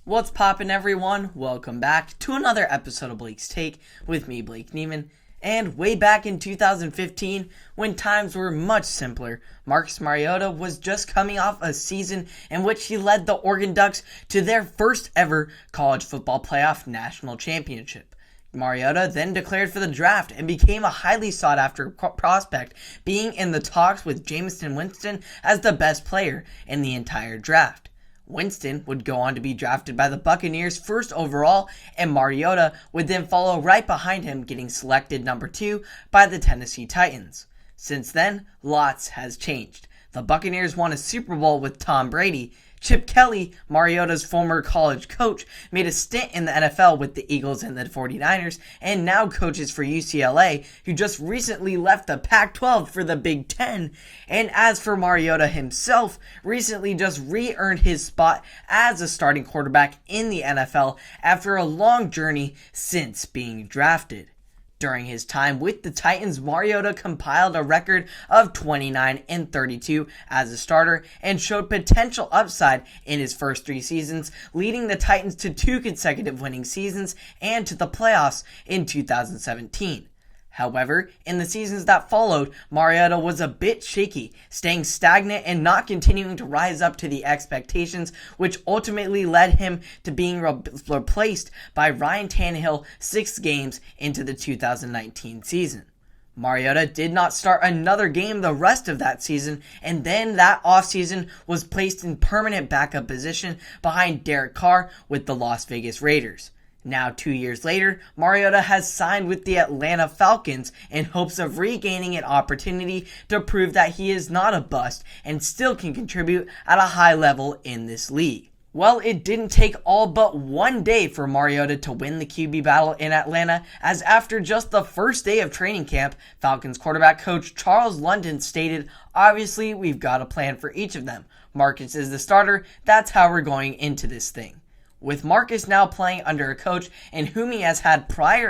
What's poppin', everyone? Welcome back to another episode of Blake's Take with me, Blake Neiman. And way back in 2015, when times were much simpler, Marcus Mariota was just coming off a season in which he led the Oregon Ducks to their first ever college football playoff national championship. Mariota then declared for the draft and became a highly sought-after prospect, being in the talks with Jameis Winston as the best player in the entire draft. Winston would go on to be drafted by the Buccaneers first overall, and Mariota would then follow right behind him, getting selected number 2 by the Tennessee Titans. Since then, lots has changed. The Buccaneers won a Super Bowl with Tom Brady. Chip Kelly, Mariota's former college coach, made a stint in the NFL with the Eagles and the 49ers, and now coaches for UCLA, who just recently left the Pac-12 for the Big Ten. And as for Mariota himself, recently just re-earned his spot as a starting quarterback in the NFL after a long journey since being drafted. During his time with the Titans, Mariota compiled a record of 29-32 as a starter and showed potential upside in his first 3 seasons, leading the Titans to 2 consecutive winning seasons and to the playoffs in 2017. However, in the seasons that followed, Mariota was a bit shaky, staying stagnant and not continuing to rise up to the expectations, which ultimately led him to being replaced by Ryan Tannehill 6 games into the 2019 season. Mariota did not start another game the rest of that season, and then that offseason was placed in permanent backup position behind Derek Carr with the Las Vegas Raiders. Now, 2 years later, Mariota has signed with the Atlanta Falcons in hopes of regaining an opportunity to prove that he is not a bust and still can contribute at a high level in this league. Well, it didn't take all but one day for Mariota to win the QB battle in Atlanta, as after just the first day of training camp, Falcons quarterback coach Charles London stated, "Obviously, we've got a plan for each of them. Marcus is the starter, that's how we're going into this thing." With Marcus now playing under a coach and whom he has had prior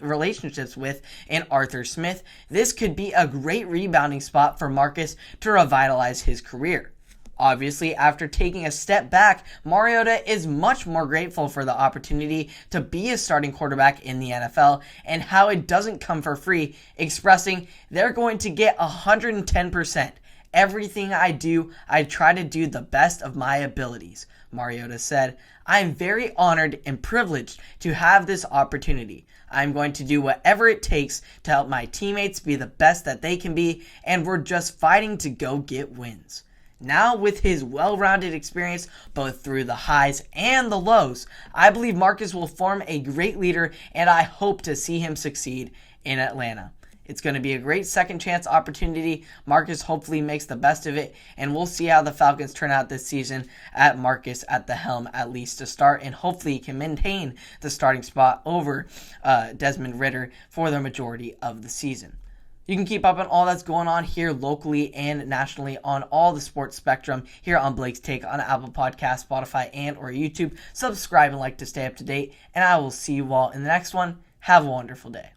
relationships with in Arthur Smith, this could be a great rebounding spot for Marcus to revitalize his career. Obviously, after taking a step back, Mariota is much more grateful for the opportunity to be a starting quarterback in the NFL and how it doesn't come for free, expressing, "They're going to get 110%. Everything I do, I try to do the best of my abilities." Mariota said, "I am very honored and privileged to have this opportunity. I'm going to do whatever it takes to help my teammates be the best that they can be, and we're just fighting to go get wins." Now, with his well-rounded experience both through the highs and the lows, I believe Marcus will form a great leader, and I hope to see him succeed in Atlanta. It's going to be a great second chance opportunity. Marcus hopefully makes the best of it, and we'll see how the Falcons turn out this season at Marcus at the helm, at least to start, and hopefully he can maintain the starting spot over Desmond Ridder for the majority of the season. You can keep up on all that's going on here locally and nationally on all the sports spectrum here on Blake's Take on Apple Podcasts, Spotify, and or YouTube. Subscribe and like to stay up to date, and I will see you all in the next one. Have a wonderful day.